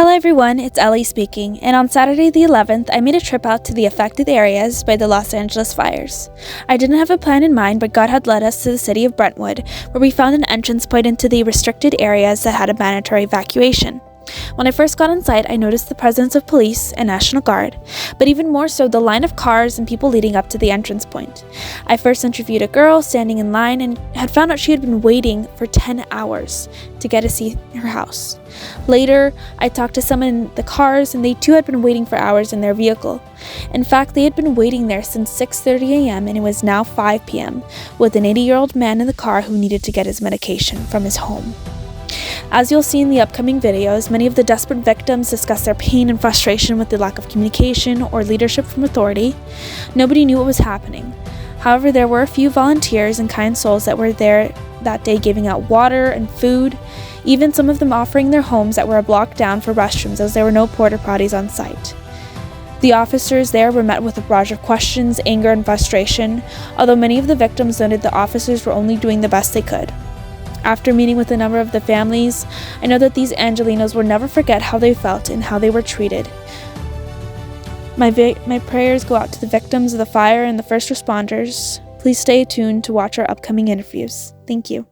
Hello everyone, it's Ellie speaking, and on Saturday the 11th, I made a trip out to the affected areas by the Los Angeles fires. I didn't have a plan in mind, but God had led us to the city of Brentwood, where we found an entrance point into the restricted areas that had a mandatory evacuation. When I first got on site, I noticed the presence of police and National Guard, but even more so the line of cars and people leading up to the entrance point. I first interviewed a girl standing in line and had found out she had been waiting for 10 hours to get to see her house. Later, I talked to someone in the cars and they too had been waiting for hours in their vehicle. In fact, they had been waiting there since 6:30 a.m. and it was now 5 p.m. with an 80-year-old man in the car who needed to get his medication from his home. As you'll see in the upcoming videos, many of the desperate victims discuss their pain and frustration with the lack of communication or leadership from authority. Nobody knew what was happening. However, there were a few volunteers and kind souls that were there that day giving out water and food, even some of them offering their homes that were a block down for restrooms as there were no porta potties on site. The officers there were met with a barrage of questions, anger, and frustration, although many of the victims noted the officers were only doing the best they could. After meeting with a number of the families, I know that these Angelinos will never forget how they felt and how they were treated. My prayers go out to the victims of the fire and the first responders. Please stay tuned to watch our upcoming interviews. Thank you.